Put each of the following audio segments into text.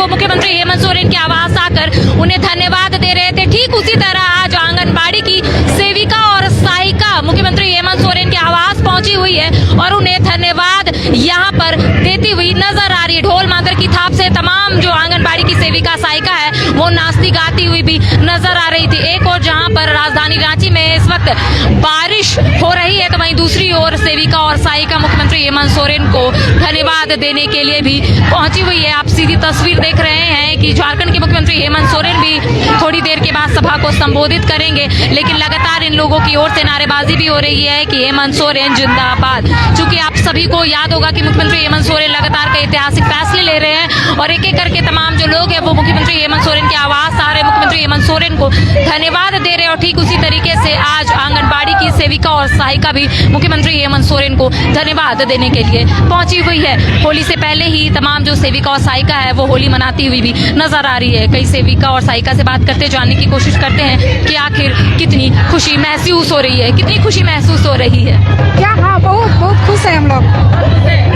वो मुख्यमंत्री हेमंत सोरेन के आवास आकर उन्हें धन्यवाद दे रहे थे। ठीक उसी तरह आज आंगनबाड़ी की सेविका और सहायिका मुख्यमंत्री हेमंत सोरेन के आवास पहुंची हुई है और उन्हें धन्यवाद यहाँ पर देती हुई नजर आ रही है। ढोल मादर की थाप से तमाम जो आंगनबाड़ी की सेविका सहायिका है वो नाचती गाती हुई भी नजर आ रही थी। एक और जहाँ पर राजधानी रांची में इस वक्त बारिश हो रही है तो वहीं दूसरी ओर सेविका और सहायिका मुख्यमंत्री हेमंत सोरेन को धन्यवाद देने के लिए भी पहुंची हुई है। आप सीधी तस्वीर देख रहे हैं कि झारखंड के मुख्यमंत्री हेमंत सोरेन भी थोड़ी देर के बाद सभा को संबोधित करेंगे, लेकिन लगातार इन लोगों की ओर से नारेबाजी भी हो रही है कि हेमंत सोरेन जिंदाबाद। चूंकि आप सभी को याद होगा कि मुख्यमंत्री हेमंत सोरेन लगातार कई ऐतिहासिक फैसले ले रहे हैं और एक एक करके तमाम जो लोग हैं वो मुख्यमंत्री हेमंत सोरेन के आवास आ रहे हैं, मुख्यमंत्री हेमंत सोरेन को धन्यवाद दे रहे हैं। और ठीक उसी तरीके से आज आंगनबाड़ी की सेविका और सहायिका भी मुख्यमंत्री हेमंत सोरेन को धन्यवाद देने के लिए पहुंची हुई है। होली से पहले ही तमाम जो सेविका और सहायिका है वो होली मनाती हुई भी नजर आ रही है। कई सेविका और सहायिका से बात करते जानने की कोशिश करते हैं कि आखिर कितनी खुशी महसूस हो रही है, कितनी खुशी महसूस हो रही है। क्या? हाँ, बहुत बहुत खुश है हम लोग,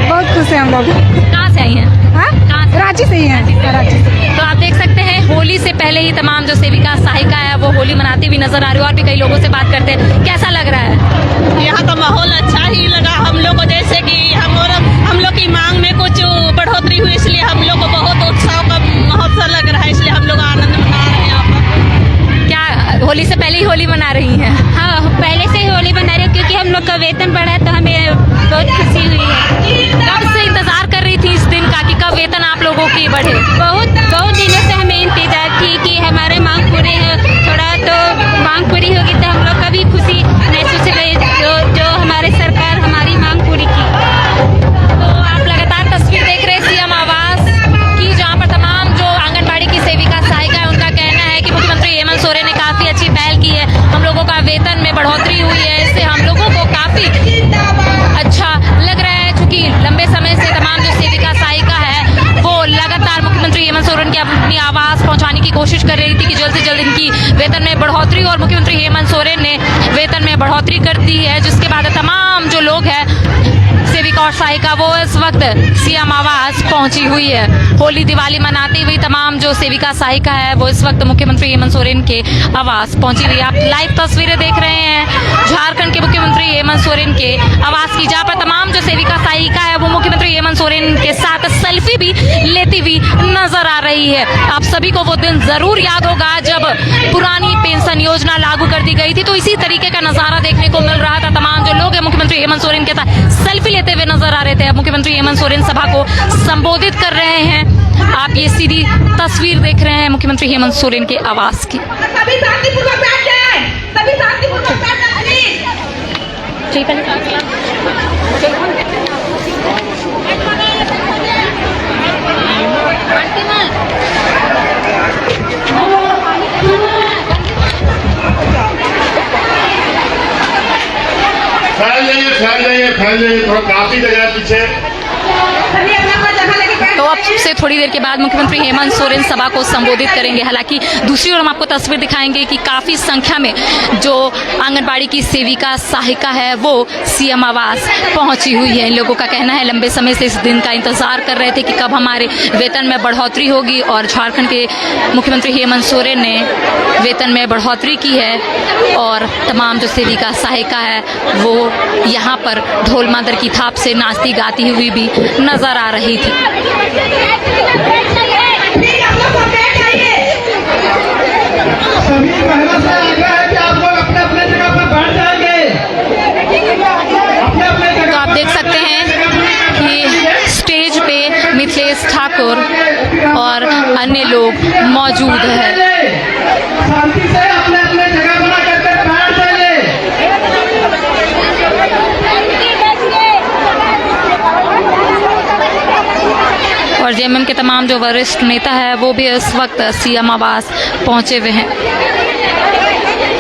बहुत खुश है हम लोग। कहाँ से आई हैं? हाँ, रांची से ही हैं। रांची से। तो आप देख सकते हैं होली से पहले ही तमाम जो सेविका सहायिका है वो होली मनाती हुई नजर आ रही है। और भी कई लोगों से बात करते हैं, कैसा लग रहा है? यहाँ का माहौल अच्छा ही लगा हम लोग को, जैसे कि हम लोग की मांग में कुछ बढ़ोतरी हुई, इसलिए हम लोग को बहुत उत्साह का महोत्सव लग रहा है, इसलिए हम लोग आनंद मना रहे हैं यहाँ पर। क्या होली से पहले ही होली मना रही हैं? हाँ, पहले से ही होली मना रही है क्योंकि हम लोग का वेतन बढ़ा है तो हमें बहुत खुशी हुई है। कब से इंतजार कर रही थी इस दिन का कि कब वेतन आप लोगों की बढ़े? बहुत दिनों से हमें इंतजार थी कि हमारे मांग पूरे हो, थोड़ा तो मांग पूरी होगी तो हम लोग का भी खुशी महसूस रही जो हमारे सरकार हमारी मांग पूरी की। तो आप लगातार तस्वीर देख रहे हैं सीएम आवास की, जहाँ पर तमाम जो आंगनबाड़ी की सेविका सहायिका है उनका कहना है कि मुख्यमंत्री हेमंत सोरेन ने काफी अच्छी पहल की है, हम लोगों का वेतन में बढ़ोतरी हुई है, इससे हम लोगों को काफी अच्छा लग रहा है। चूंकि लंबे समय से तमाम जो सेविका सहायिका है वो लगातार मुख्यमंत्री हेमंत सोरेन के अपनी आवाज पहुंचाने की कोशिश कर रही थी कि जल्द से जल्द इनकी वेतन में बढ़ोतरी, और मुख्यमंत्री हेमंत सोरेन ने वेतन में बढ़ोतरी कर दी है, जिसके बाद तमाम जो लोग हैं सेविका और सहायिका वो इस वक्त सीएम आवास पहुंची हुई है। होली दिवाली मनाती हुई तमाम जो सेविका सहायिका है वो इस वक्त मुख्यमंत्री हेमंत सोरेन के आवास पहुंची हुई है। आप लाइव तस्वीरें देख रहे हैं झारखंड के मुख्यमंत्री हेमंत सोरेन के आवास की, जहां पर तमाम जो सेविका सहायिका है वो मुख्यमंत्री हेमंत सोरेन के साथ सेल्फी भी लेती हुई नजर आ रही है। आप सभी को वो दिन जरूर याद होगा जब पुरानी पेंशन योजना लागू कर दी गई थी, तो इसी तरीके का नजारा देखने को मिल रहा था। तमाम जो लोग हैं मुख्यमंत्री हेमंत सोरेन के साथ सेल्फी लेते हुए नजर आ रहे थे। अब मुख्यमंत्री हेमंत सोरेन सभा को संबोधित कर रहे हैं। आप ये सीधी तस्वीर देख रहे हैं मुख्यमंत्री हेमंत सोरेन के आवास की। सभी शांतिपूर्वक बैठ जाएं, सभी शांतिपूर्वक बैठ जाएं प्लीज। फैल जाइए, थोड़ा काफी जगह पीछे। सभी अपना अपना जगह लेके बैठ तो अब से थोड़ी देर के बाद मुख्यमंत्री हेमंत सोरेन सभा को संबोधित करेंगे। हालांकि दूसरी ओर हम आपको तस्वीर दिखाएंगे कि काफी संख्या में जो आंगनबाड़ी की सेविका सहायिका है वो सीएम आवास पहुंची हुई है। इन लोगों का कहना है लंबे समय से इस दिन का इंतजार कर रहे थे कि कब हमारे वेतन में बढ़ोतरी होगी, और झारखंड के मुख्यमंत्री हेमंत सोरेन ने वेतन में बढ़ोतरी की है और तमाम जो सेविका सहायिका है वो यहाँ पर ढोल मादर की थाप से नाचती गाती हुई भी नजर आ रही थी। सभी महिला से आग्रह है कि आप लोग अपने अपने जगह पर बैठ जाएंगे। तो आप देख सकते हैं कि स्टेज पे मिथिलेश ठाकुर और अन्य लोग मौजूद हैं। शांति से अपने अपने जगह बना करके बैठ जाइए। और जेएमएम के तमाम जो वरिष्ठ नेता है वो भी इस वक्त सीएम आवास पहुंचे हुए हैं।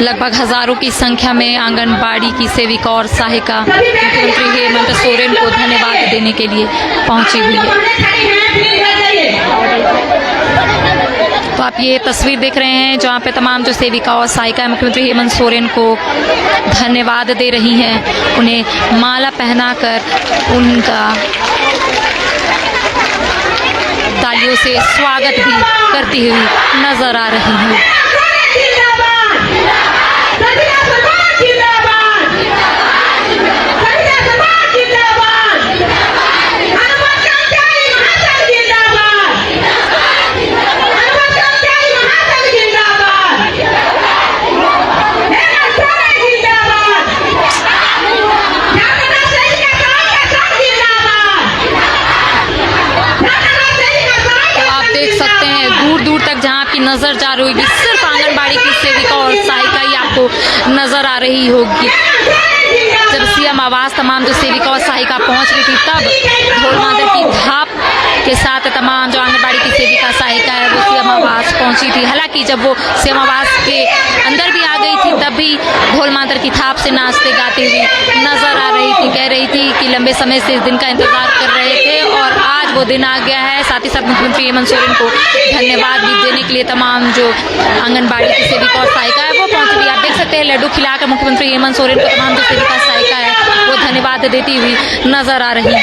लगभग हजारों की संख्या में आंगनबाड़ी की सेविका और सहायिका मुख्यमंत्री हेमंत सोरेन को धन्यवाद देने के लिए पहुंची हुई है। तो आप ये तस्वीर देख रहे हैं जहां पे तमाम जो सेविका और सहायिका मुख्यमंत्री हेमंत सोरेन को धन्यवाद दे रही हैं, उन्हें माला पहनाकर उनका तालियों से स्वागत भी करती हुई नजर आ रही हैं। नजर जा रही होगी सिर्फ आंगनबाड़ी की सेविका और सहायिका ही आपको नजर आ रही होगी। जब सीएम आवास तमाम जो सेविका और सहायिका पहुंच रही थी तब ढोल मादल की थाप के साथ तमाम जो आंगनबाड़ी की सेविका सहायिका है वो सीएम आवास पहुंची थी। हालांकि जब वो सीएम आवास के अंदर भी आ गई थी तब भी ढोल मादल की थाप से नाचते गाते हुए नजर आ रही थी। कह रही थी कि लंबे समय से इस दिन का इंतजार कर रहे थे और आज वो दिन आ गया है। साथ ही साथ मुख्यमंत्री हेमंत सोरेन को धन्यवाद भी देने के लिए तमाम जो आंगनबाड़ी की सेविका और सहायिका है वो पहुंच रही है। आप देख सकते हैं लड्डू खिलाकर मुख्यमंत्री हेमंत सोरेन को तमाम जो सेविका सहायिका है वो धन्यवाद देती हुई नजर आ रही है।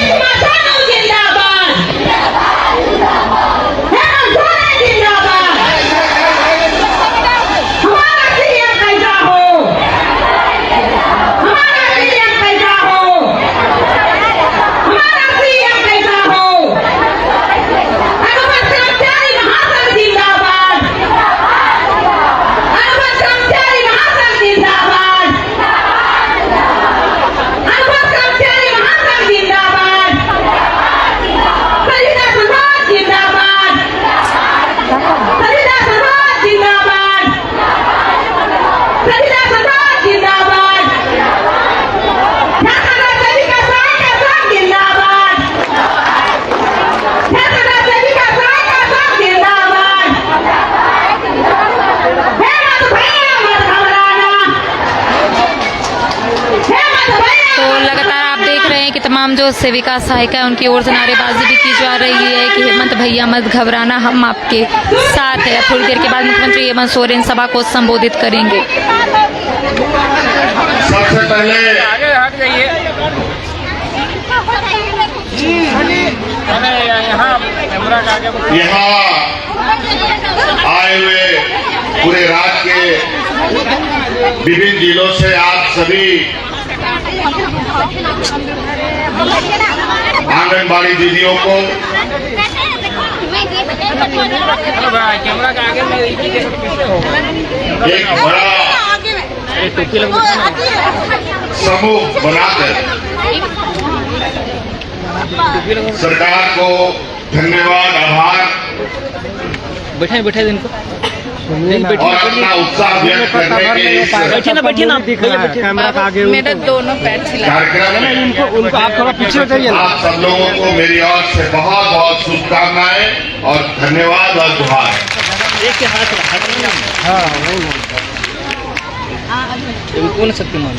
तमाम जो सेविका सहायिका है उनकी ओर से नारेबाजी भी की जा रही है कि हेमंत भैया मत घबराना, हम आपके साथ हैं। थोड़ी देर के बाद मुख्यमंत्री हेमंत सोरेन सभा को संबोधित करेंगे। सबसे पहले यहाँ आए हुए पूरे राज्य के विभिन्न जिलों से आप सभी आंगनबाड़ी दीदियों को एक बड़ा समूह बनाकर सरकार को धन्यवाद, आभार बैठे इनको और अपना उत्साह व्यक्त करने के लिए कैमरा का आगे मेरे दोनों पैर छिला कार्यक्रम में उनको आप थोड़ा पीछे हटाइए ना। आप सब लोगों को मेरी ओर से बहुत बहुत शुभकामनाएं और धन्यवाद और जोहार। एक के हाथ कौन शक्तिमान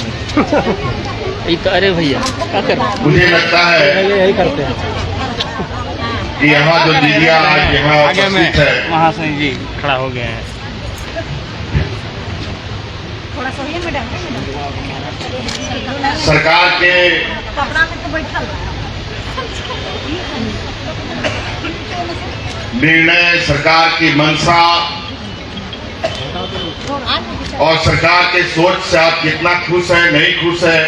अरे भैया क्या कर रहे हैं? मुझे लगता है यही करते हैं कि यहाँ जो दीदियाँ आज यहाँ उपस्थित है वहाँ से जी खड़ा हो गए हैं। सरकार के निर्णय, सरकार की मंशा और सरकार के सोच से आप कितना खुश हैं, नहीं खुश हैं,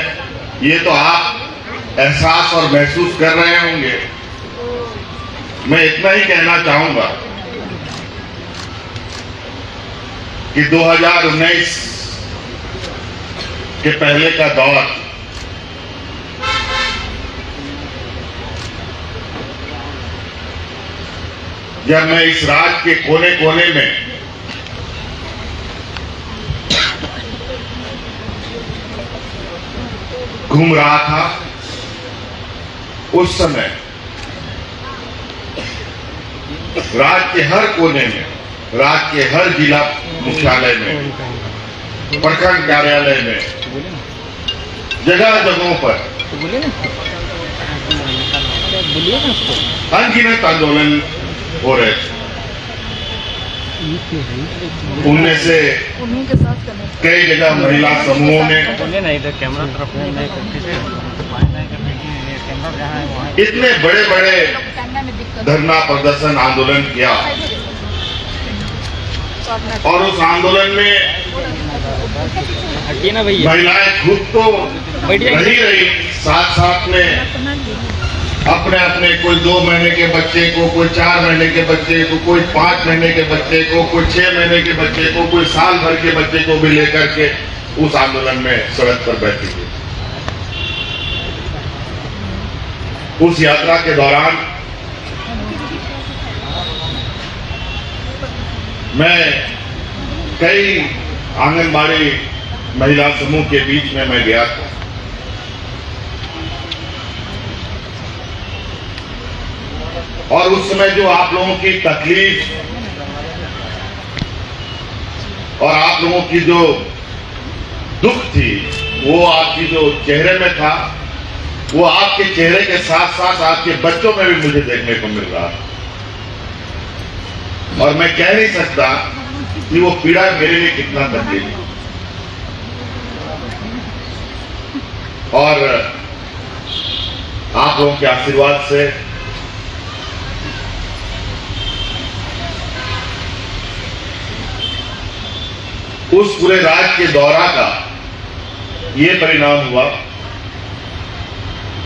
ये तो आप एहसास और महसूस कर रहे होंगे। मैं इतना ही कहना चाहूंगा कि 2019 के पहले का दौर जब मैं इस राज्य के कोने कोने में घूम रहा था, उस समय राज्य के हर कोने में, राज्य के हर जिला मुख्यालय में, प्रखंड कार्यालय में, जगह जगहों पर अनगिनत आंदोलन हो रहे थे। उनमें से कई जगह महिला समूहों ने इतने बड़े बड़े धरना प्रदर्शन आंदोलन किया और उस आंदोलन में हटिए ना भैया। महिलाएं खुद तो बैठ जाइए। नहीं रही, साथ साथ में अपने अपने कोई 2 महीने के बच्चे को, कोई 4 महीने के बच्चे को, कोई 5 महीने के बच्चे को, कोई 6 महीने के बच्चे को, कोई साल भर के बच्चे को भी लेकर के उस आंदोलन में सड़क पर बैठी थी। उस यात्रा के दौरान मैं कई आंगनबाड़ी महिला समूह के बीच में मैं गया था और उस समय जो आप लोगों की तकलीफ और आप लोगों की जो दुख थी वो आपकी जो चेहरे में था, वो आपके चेहरे के साथ साथ आपके बच्चों में भी मुझे देखने को मिल रहा था। और मैं कह नहीं सकता कि वो पीड़ा मेरे लिए कितना तकलीफ है। और आप लोगों के आशीर्वाद से उस पूरे राज्य के दौरा का ये परिणाम हुआ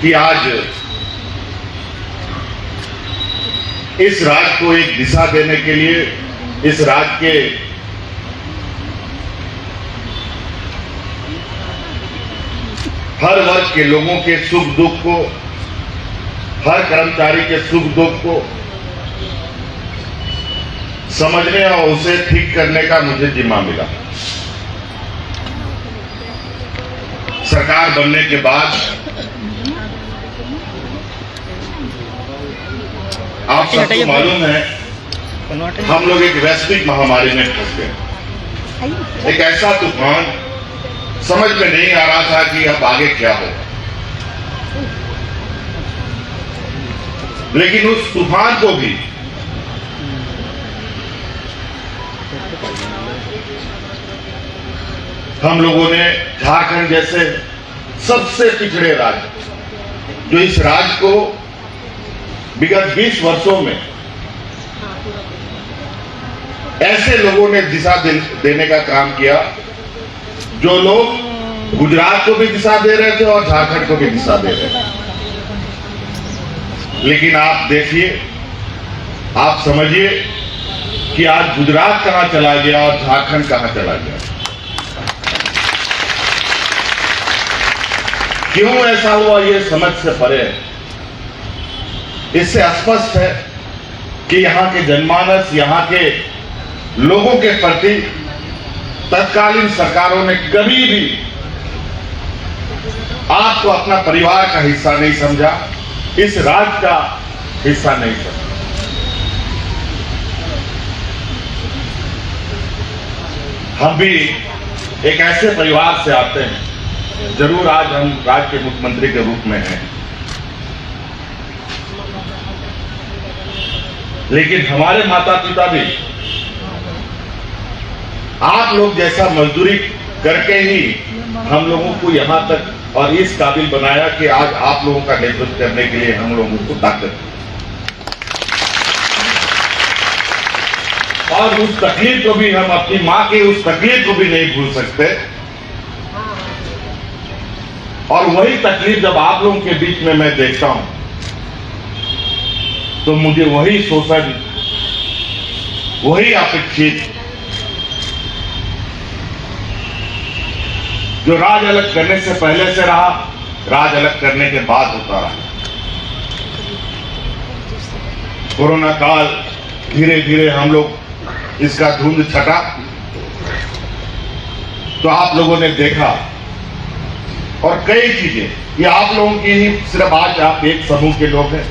कि आज इस राज्य को एक दिशा देने के लिए, इस राज्य के हर वर्ग के लोगों के सुख दुख को, हर कर्मचारी के सुख दुख को समझने और उसे ठीक करने का मुझे जिम्मा मिला। सरकार बनने के बाद आप सबको मालूम है हम लोग एक वैश्विक महामारी में फंस गए। एक ऐसा तूफान, समझ में नहीं आ रहा था कि अब आगे क्या हो। लेकिन उस तूफान को भी हम लोगों ने झारखंड जैसे सबसे पिछड़े राज्य, जो इस राज्य को विगत 20 वर्षों में ऐसे लोगों ने दिशा देने का काम किया, जो लोग गुजरात को भी दिशा दे रहे थे और झारखंड को भी दिशा दे रहे थे। लेकिन आप देखिए, आप समझिए कि आज गुजरात कहां चला गया और झारखंड कहां चला गया। क्यों ऐसा हुआ ये समझ से परे है। इससे स्पष्ट है कि यहां के जनमानस, यहां के लोगों के प्रति तत्कालीन सरकारों ने कभी भी आपको अपना परिवार का हिस्सा नहीं समझा, इस राज्य का हिस्सा नहीं समझा। हम भी एक ऐसे परिवार से आते हैं, जरूर आज हम राज्य के मुख्यमंत्री के रूप में हैं, लेकिन हमारे माता पिता भी आप लोग जैसा मजदूरी करके ही हम लोगों को यहां तक और इस काबिल बनाया कि आज आप लोगों का नेतृत्व करने के लिए हम लोगों को ताकत है। और उस तकलीफ को भी हम अपनी मां की उस तकलीफ को भी नहीं भूल सकते। और वही तकलीफ जब आप लोगों के बीच में मैं देखता हूं तो मुझे वही शोषण, वही अपेक्षित, जो राज अलग करने से पहले से रहा, राज अलग करने के बाद होता रहा। कोरोना काल धीरे धीरे हम लोग इसका धुंध छटा तो आप लोगों ने देखा, और कई चीजें, ये आप लोगों की ही सिर्फ आज आप एक समूह के लोग हैं,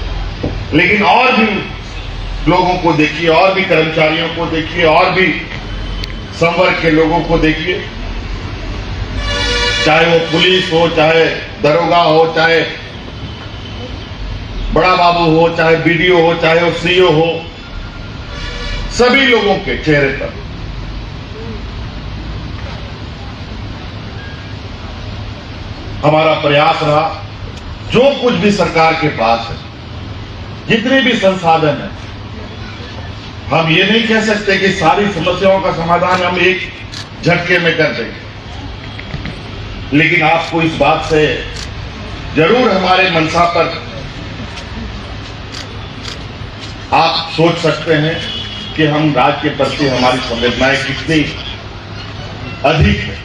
लेकिन और भी लोगों को देखिए, और भी कर्मचारियों को देखिए, और भी संवर्ग के लोगों को देखिए, चाहे वो पुलिस हो, चाहे दरोगा हो, चाहे बड़ा बाबू हो, चाहे बीडीओ हो, चाहे वो सीईओ हो, सभी लोगों के चेहरे पर हमारा प्रयास रहा, जो कुछ भी सरकार के पास है जितने भी संसाधन है, हम ये नहीं कह सकते कि सारी समस्याओं का समाधान हम एक झटके में कर देंगे, लेकिन आपको इस बात से जरूर हमारे मंशा पर आप सोच सकते हैं कि हम राज्य के प्रति हमारी संवेदनाएं कितनी अधिक है।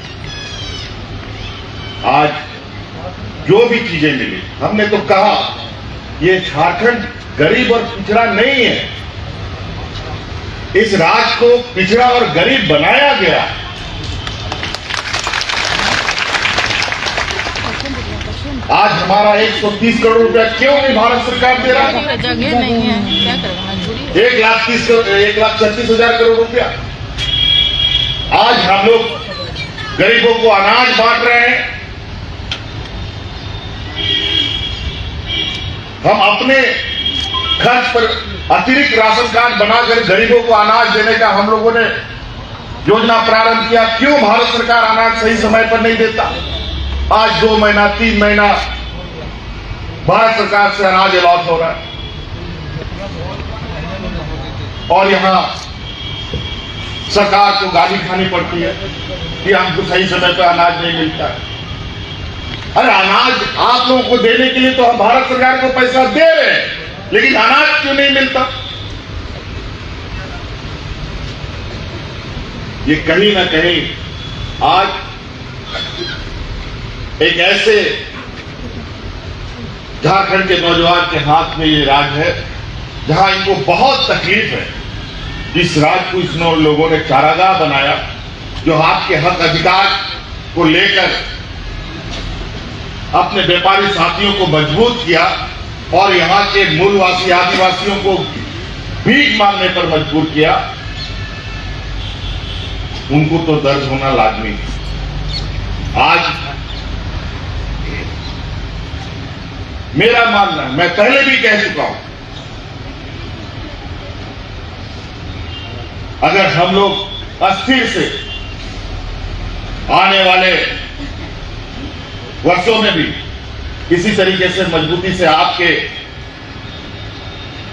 आज जो भी चीजें मिली, हमने तो कहा ये झारखंड गरीब और पिछड़ा नहीं है, इस राज्य को पिछड़ा और गरीब बनाया गया। आज हमारा 130 करोड़ रुपया क्यों नहीं भारत सरकार दे रहा है? जगह नहीं है, क्या करेंगे, मजबूरी। 1,36,000 करोड़ रुपया आज हम लोग गरीबों को अनाज बांट रहे हैं। हम अपने खर्च पर अतिरिक्त राशन कार्ड बनाकर गरीबों को अनाज देने का हम लोगों ने योजना प्रारंभ किया। क्यों भारत सरकार अनाज सही समय पर नहीं देता? आज 2 महीना 3 महीना भारत सरकार से अनाज अलॉट हो रहा है और यहां सरकार को गाली खानी पड़ती है कि हमको सही समय पर अनाज नहीं मिलता है। अरे अनाज आप लोगों को देने के लिए तो हम भारत सरकार को पैसा दे रहे हैं, लेकिन अनाज क्यों नहीं मिलता? ये कहीं ना कहीं आज एक ऐसे झारखंड के नौजवान के हाथ में ये राज है जहां इनको बहुत तकलीफ है। इस राज को इन लोगों ने चारागाह बनाया, जो आपके हक अधिकार को लेकर अपने व्यापारी साथियों को मजबूत किया और यहाँ के मूलवासी आदिवासियों को भीख मांगने पर मजबूर किया। उनको तो दर्द होना लाजमी है। आज मेरा मानना है, मैं पहले भी कह चुका हूं, अगर हम लोग अस्थिर से आने वाले वर्षों में भी इसी तरीके से मजबूती से आपके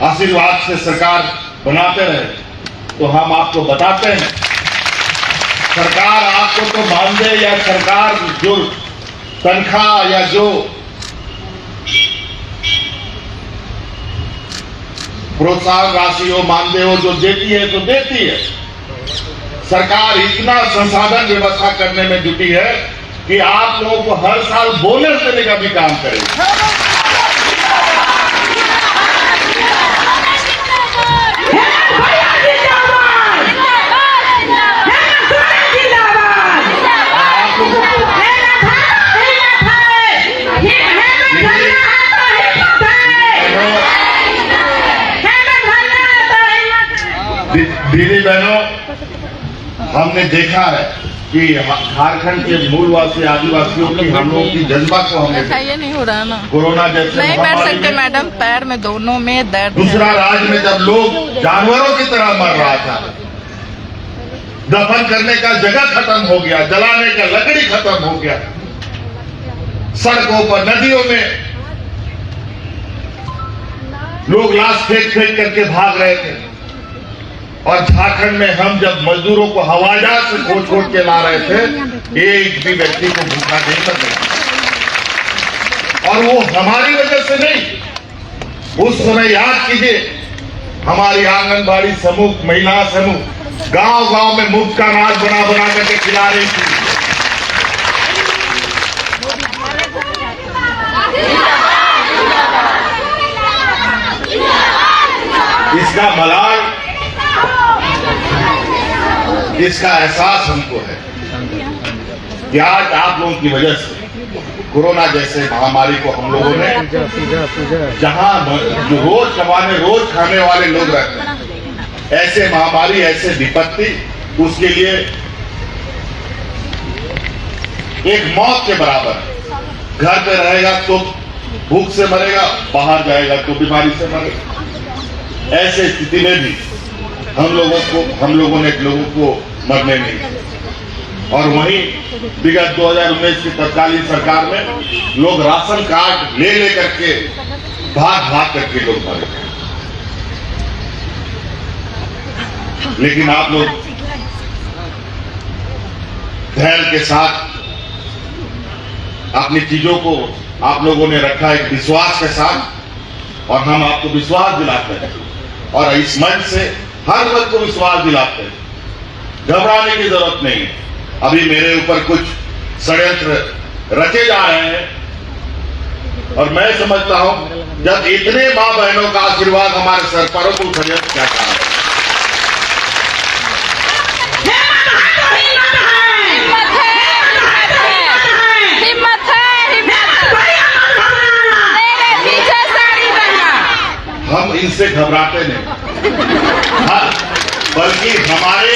आशीर्वाद से सरकार बनाते रहे, तो हम आपको बताते हैं, सरकार आपको तो मानदेय या सरकार जो तनख्वाह या जो प्रोत्साहन राशि हो, मानदेय हो, जो देती है तो देती है। सरकार इतना संसाधन व्यवस्था करने में जुटी है कि आप लोगों को हर साल बोनस देने का भी काम करेगी। दीदी बहनों, हमने देखा है कि झारखंड के मूलवासी आदिवासियों की हम लोगों की जज्बा को हमने ये नहीं हो रहा है ना, कोरोना जैसे नहीं बैठ सकते मैडम, पैर में दोनों में दर्द। दूसरा राज्य में जब लोग जानवरों की तरह मर रहा था, दफन करने का जगह खत्म हो गया, जलाने का लकड़ी खत्म हो गया, सड़कों पर नदियों में लोग लाश फेंक फेंक करके भाग रहे थे, और झारखंड में हम जब मजदूरों को हवाई जहाज से खोज खोज के ला रहे थे, एक भी व्यक्ति को भूखा नहीं सके। और वो हमारी वजह से नहीं, उस समय याद कीजिए, हमारी आंगनबाड़ी समूह, महिला समूह गांव गांव में मुफ्त का अनाज बना बना करके खिला रही थी। इसका मलाल, इसका एहसास हमको है कि आज आप लोगों की वजह से कोरोना जैसे महामारी को हम लोगों ने, जहां जो रोज कमाने रोज खाने वाले लोग रहते हैं, ऐसे महामारी ऐसे विपत्ति, उसके लिए एक मौत के बराबर है। घर पे रहेगा तो भूख से मरेगा, बाहर जाएगा तो बीमारी से मरेगा। ऐसे स्थिति में भी हम लोगों ने लोगों को मरने नहीं दिया। और वहीं विगत 2019 की तत्कालीन सरकार में लोग राशन कार्ड ले करके भाग करके लोग मरे। लेकिन आप लोग धैर्य के साथ अपनी चीजों को आप लोगों ने रखा एक विश्वास के साथ, और हम आपको विश्वास दिलाते हैं और इस मंच से हर वर्ग को विश्वास दिलाते हैं। घबराने की जरूरत नहीं है। अभी मेरे ऊपर कुछ षड्यंत्र रचे जा रहे हैं और मैं समझता हूं जब इतने मां बहनों का आशीर्वाद हमारे सर पर हो तो षड्यंत्र क्या काम है। हम इनसे घबराते नहीं, बल्कि हमारे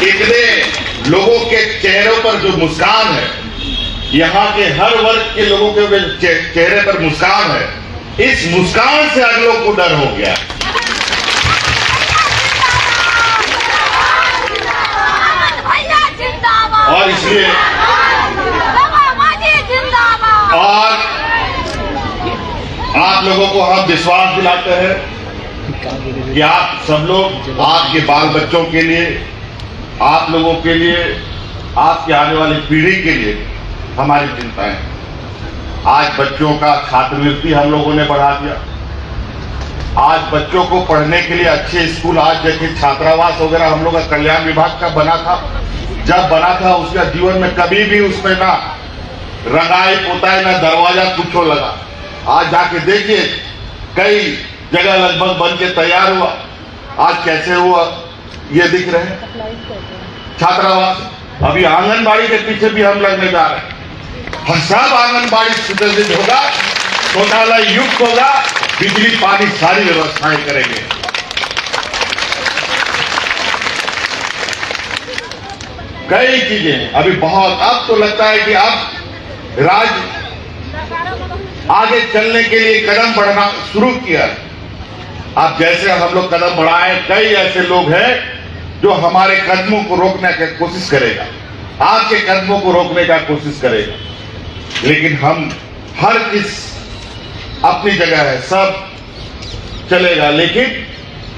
इतने लोगों के चेहरों पर जो मुस्कान है, यहाँ के हर वर्ग के लोगों के चेहरे पर मुस्कान है, इस मुस्कान से अगलों को डर हो गया। और इसलिए और आप लोगों को हम विश्वास दिलाते हैं कि आप सब लोग आपके बाल बच्चों के लिए, आप लोगों के लिए, आपके आने वाली पीढ़ी के लिए हमारी चिंता है। आज बच्चों का छात्रवृत्ति हम लोगों ने बढ़ा दिया। आज बच्चों को पढ़ने के लिए अच्छे स्कूल, आज देखिए छात्रावास वगैरह हम लोग का कल्याण विभाग का बना था। जब बना था उसका जीवन में कभी भी उसमें ना रंगाई पोताई ना दरवाजा कुछ लगा। आज जाके देखिए कई जगह लगभग बन के तैयार हुआ। आज कैसे हुआ ये दिख रहे हैं छात्रावास। अभी आंगनबाड़ी के पीछे भी हम लगने जा रहे हैं। सब आंगनबाड़ी सुदर्शित होगा, शौचालय युक्त होगा, बिजली पानी सारी व्यवस्थाएं करेंगे। कई चीजें अभी बहुत, अब तो लगता है कि अब राज्य आगे चलने के लिए कदम बढ़ना शुरू किया। अब जैसे हम लोग कदम बढ़ाए, कई ऐसे लोग हैं जो हमारे कदमों को रोकने की कोशिश करेगा, आपके कदमों को रोकने का कोशिश करेगा। लेकिन हम हर किस अपनी जगह है, सब चलेगा, लेकिन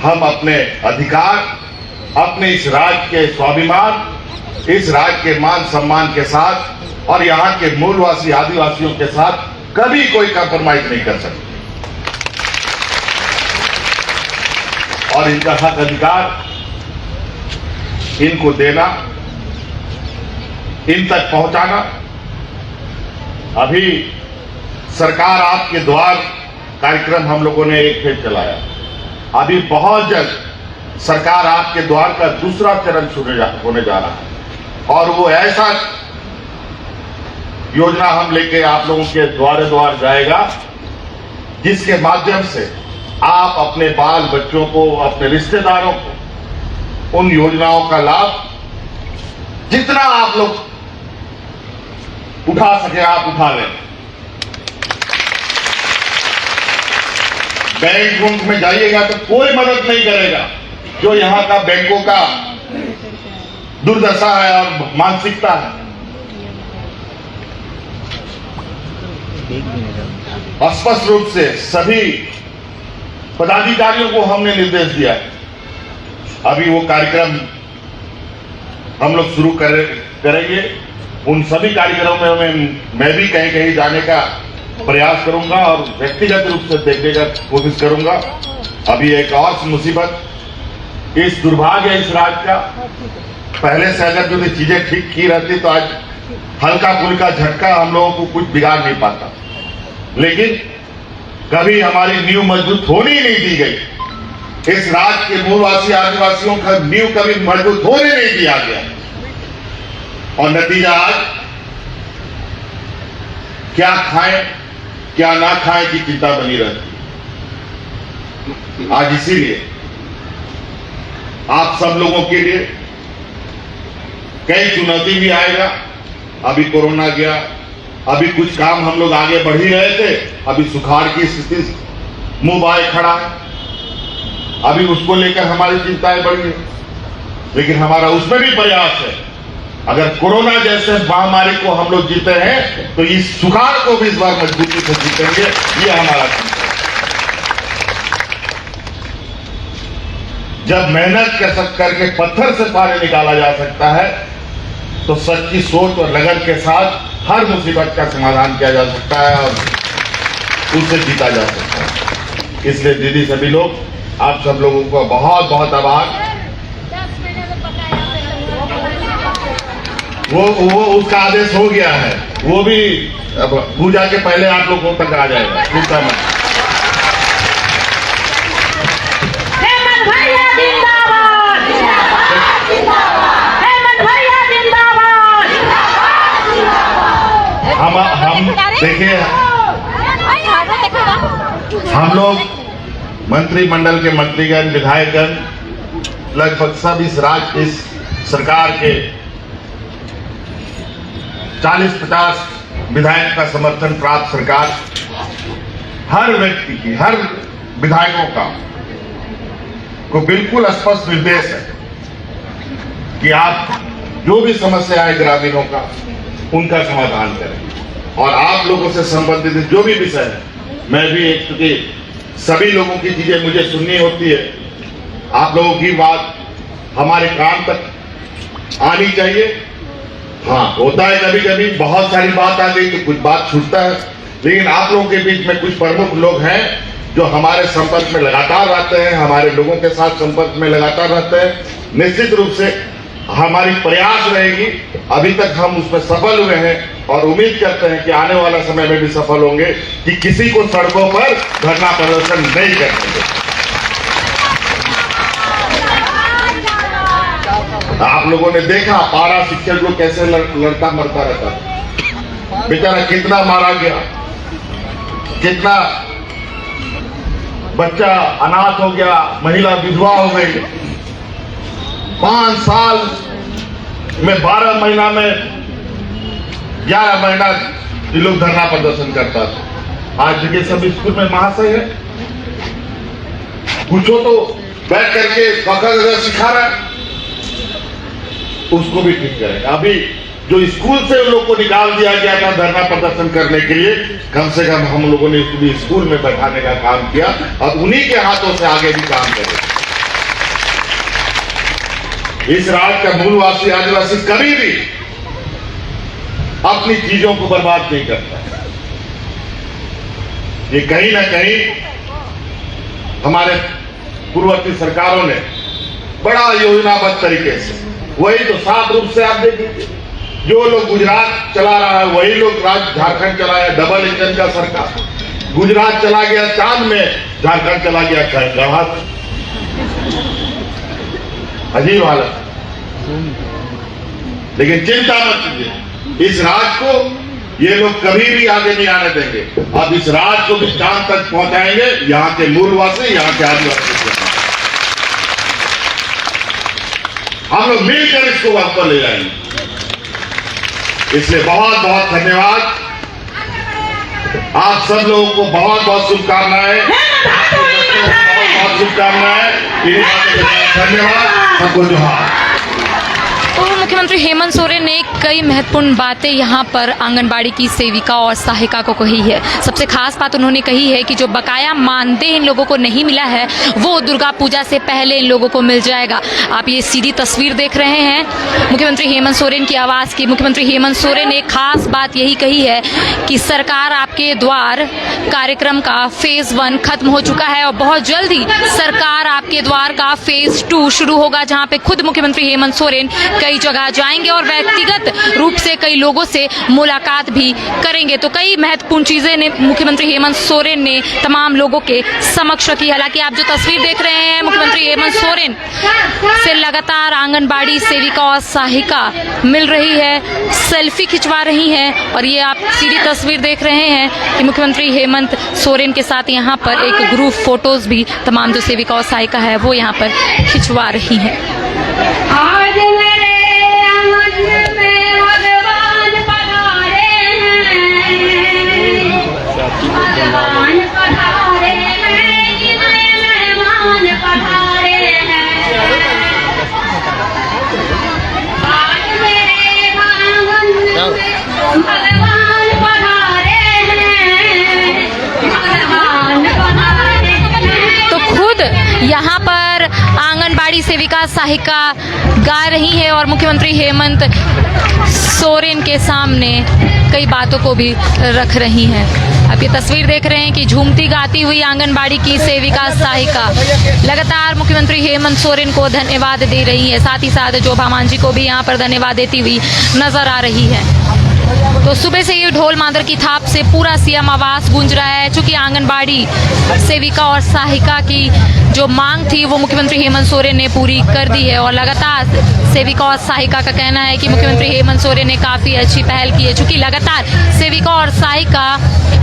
हम अपने अधिकार, अपने इस राज्य के स्वाभिमान, इस राज्य के मान सम्मान के साथ और यहाँ के मूलवासी आदिवासियों के साथ कभी कोई कंप्रोमाइज नहीं कर सकते। और इनका हक अधिकार इनको देना, इन तक पहुंचाना। अभी सरकार आपके द्वार कार्यक्रम हम लोगों ने एक फिर चलाया। अभी बहुत जल्द सरकार आपके द्वार का दूसरा चरण होने जा रहा है और वो ऐसा योजना हम लेके आप लोगों के द्वारे द्वार जाएगा जिसके माध्यम से आप अपने बाल बच्चों को, अपने रिश्तेदारों को उन योजनाओं का लाभ जितना आप लोग उठा सके आप उठा लें। बैंक में जाइएगा तो कोई मदद नहीं करेगा। जो यहां का बैंकों का दुर्दशा है और मानसिकता है, स्पष्ट रूप से सभी पदाधिकारियों को हमने निर्देश दिया है। अभी वो कार्यक्रम हम लोग शुरू करेंगे। उन सभी कार्यक्रमों में मैं भी कहीं कहीं जाने का प्रयास करूंगा और व्यक्तिगत रूप से देखने का कोशिश करूंगा। अभी एक और मुसीबत, इस दुर्भाग्य इस राज्य का, पहले से अगर जो चीजें ठीक की रहती तो आज हल्का फुल्का झटका हम लोगों को कुछ बिगाड़ नहीं पाता, लेकिन कभी हमारी नींव मजबूत होने ही नहीं दी गई। इस राज्य के मूलवासी आदिवासियों का नींव कभी मजबूत होने नहीं दिया गया और नतीजा आज क्या खाएं क्या ना खाएं की चिंता बनी रहती। आज इसीलिए आप सब लोगों के लिए कई चुनौती भी आएगा। अभी कोरोना गया, अभी कुछ काम हम लोग आगे बढ़ ही रहे थे, अभी सुखाड़ की स्थिति मुंह बाए खड़ा है, अभी उसको लेकर हमारी चिंताएं बढ़ी है, लेकिन हमारा उसमें भी प्रयास है। अगर कोरोना जैसे महामारी को हम लोग जीते हैं तो इस सुखाड़ को भी इस बार मजबूती से जीतेंगे, ये हमारा चिंता है। जब मेहनत करके पत्थर से पानी निकाला जा सकता है, तो सच्ची सोच और लगन के साथ हर मुसीबत का समाधान किया जा सकता है और उसे जीता जा सकता है। इसलिए दीदी सभी लोग, आप सब लोगों को बहुत बहुत आभार। वो उसका आदेश हो गया है, वो भी अब पूजा के पहले आप लोगों तक आ जाएगा। चिंता मत। हेमंत भैया जिंदाबाद, हेमंत भैया जिंदाबाद। हम देखिए, हम लोग मंत्रिमंडल के मंत्रीगण, विधायकगण, लगभग सब इस सरकार के 40-50 विधायक का समर्थन प्राप्त सरकार, हर व्यक्ति की, हर विधायकों का को बिल्कुल स्पष्ट निर्देश है कि आप जो भी समस्या है ग्रामीणों का, उनका समाधान करें। और आप लोगों से संबंधित जो भी विषय है, मैं भी, क्योंकि सभी लोगों की चीजें मुझे सुननी होती है, आप लोगों की बात हमारे कान तक आनी चाहिए। हाँ, होता है कभी कभी बहुत सारी बात आ गई तो कुछ बात छूटता है, लेकिन आप लोगों के बीच में कुछ प्रमुख लोग हैं जो हमारे संपर्क में लगातार रहते हैं, हमारे लोगों के साथ संपर्क में लगातार रहते हैं। निश्चित रूप से हमारी प्रयास रहेगी, अभी तक हम उसमें सफल हुए हैं और उम्मीद करते हैं कि आने वाला समय में भी सफल होंगे कि किसी को सड़कों पर धरना प्रदर्शन नहीं करने। आप लोगों ने देखा पारा शिक्षक को कैसे लड़ता मरता रहता, बेचारा कितना मारा गया, कितना बच्चा अनाथ हो गया, महिला विधवा हो गई। 5 साल में 12 महीना में 11 महीना ये लोग धरना प्रदर्शन करता था। आज के सब स्कूल में महाशय है, पूछो तो बैठ करके पकड़ सिखा रहा है, उसको भी ठीक करें। अभी जो स्कूल से उन लोग को निकाल दिया गया था धरना प्रदर्शन करने के लिए, कम से कम हम लोगों ने उसको भी स्कूल में बैठाने का काम किया। अब उन्हीं के हाथों से आगे भी काम करें। इस राज्य का मूलवासी आदिवासी कभी भी अपनी चीजों को बर्बाद नहीं करता। ये कहीं ना कहीं हमारे पूर्ववर्ती सरकारों ने बड़ा योजनाबद्ध तरीके से, वही तो साफ रूप से आप देखिए, जो लोग गुजरात चला रहा है वही लोग झारखंड चलाया। डबल इंजन का सरकार, गुजरात चला गया चांद में, झारखंड चला गया गढ़ा। अजीब हालत। लेकिन चिंता मत कीजिए, इस राज को ये लोग कभी भी आगे नहीं आने देंगे। अब इस राज को भी चांद तक पहुंचाएंगे, यहाँ के मूलवासी, यहाँ के आदिवासी। हम लोग मिलकर इसको वहां पर ले जाएंगे। इसलिए बहुत बहुत धन्यवाद। आप सब लोगों को बहुत बहुत शुभकामनाएं, बहुत बहुत शुभकामनाएं। धन्यवाद, सबको जोहार। पूर्व मुख्यमंत्री हेमंत सोरेन ने कई महत्वपूर्ण बातें यहाँ पर आंगनबाड़ी की सेविका और सहायिका को कही है। सबसे खास बात उन्होंने कही है कि जो बकाया मानदेय इन लोगों को नहीं मिला है वो दुर्गा पूजा से पहले इन लोगों को मिल जाएगा। आप ये सीधी तस्वीर देख रहे हैं मुख्यमंत्री हेमंत सोरेन की आवाज़ की। मुख्यमंत्री हेमंत सोरेन ने खास बात यही कही है कि सरकार आपके द्वार कार्यक्रम का फेज 1 खत्म हो चुका है और बहुत जल्द ही सरकार आपके द्वार का फेज 2 शुरू होगा, जहाँ पे खुद मुख्यमंत्री हेमंत सोरेन कई जगह जाएंगे और व्यक्तिगत रूप से कई लोगों से मुलाकात भी करेंगे। तो कई महत्वपूर्ण चीजें ने मुख्यमंत्री हेमंत सोरेन ने तमाम लोगों के समक्ष रखी। हालांकि आप जो तस्वीर देख रहे हैं, मुख्यमंत्री हेमंत सोरेन से लगातार आंगनबाड़ी सेविका और सहायिका मिल रही है, सेल्फी खिंचवा रही हैं और ये आप सीधी तस्वीर देख रहे हैं कि मुख्यमंत्री हेमंत सोरेन के साथ यहाँ पर एक ग्रुप फोटोज भी तमाम जो सेविका और सहायिका है वो यहाँ पर खिंचवा रही हैं। आज मेरे आंगन में भगवान पधारे हैं, भगवान पधारे हैं, जितने मेहमान पधारे हैं। आज मेरे आंगन में भगवान पधारे हैं, भगवान पधारे हैं। तो खुद यहाँ पर आंगनबाड़ी सेविका सहायिका गा रही है और मुख्यमंत्री हेमंत सोरेन के सामने कई बातों को भी रख रही हैं। आप ये तस्वीर देख रहे हैं कि झूमती गाती हुई आंगनबाड़ी की सेविका सहायिका लगातार मुख्यमंत्री हेमंत सोरेन को धन्यवाद दे रही है, साथ ही साथ जोबा मांझी को भी यहाँ पर धन्यवाद देती हुई नजर आ रही है। तो सुबह से ही ढोल मादर की थाप से पूरा सीएम आवास गूंज रहा है। चूंकि आंगनबाड़ी सेविका और सहायिका की जो मांग थी वो मुख्यमंत्री हेमंत सोरेन ने पूरी कर दी है और लगातार सेविका और सहायिका का कहना है कि मुख्यमंत्री हेमंत सोरेन ने काफी अच्छी पहल की है। चूंकि लगातार सेविका और सहायिका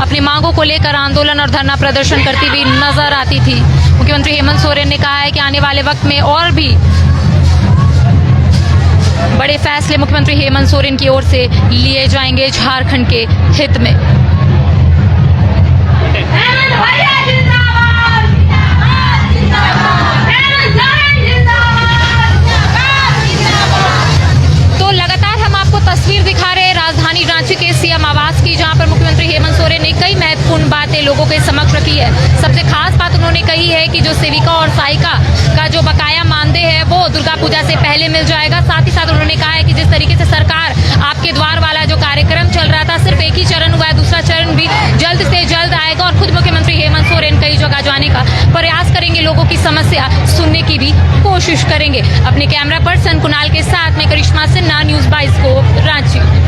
अपनी मांगों को लेकर आंदोलन और धरना प्रदर्शन करती हुई नजर आती थी। मुख्यमंत्री हेमंत सोरेन ने कहा है कि आने वाले वक्त में और भी बड़े फैसले मुख्यमंत्री हेमंत सोरेन की ओर से लिए जाएंगे झारखंड के हित में। तो लगातार हम आपको तस्वीर दिखा रहे हैं राजधानी रांची के सीएम आवास की, जहां पर मुख्यमंत्री हेमंत सोरेन ने कई महत्वपूर्ण बातें लोगों के समक्ष रखी है। सबसे खास बात उन्होंने कही है कि जो सेविका और सहायिका का जो बकाया मानदेय है वो दुर्गा पूजा से पहले मिल जाएगा। साथ ही साथ उन्होंने कहा है कि जिस तरीके से सरकार आपके द्वार वाला जो कार्यक्रम चल रहा था सिर्फ एक ही चरण हुआ है, दूसरा चरण भी जल्द से जल्द आएगा और खुद मुख्यमंत्री हेमंत सोरेन कई जगह जाने का प्रयास करेंगे, लोगों की समस्या सुनने की भी कोशिश करेंगे। अपने कैमरा पर्सन कुणाल के साथ मैं करिश्मा सिन्हा, न्यूज़ 22 रांची।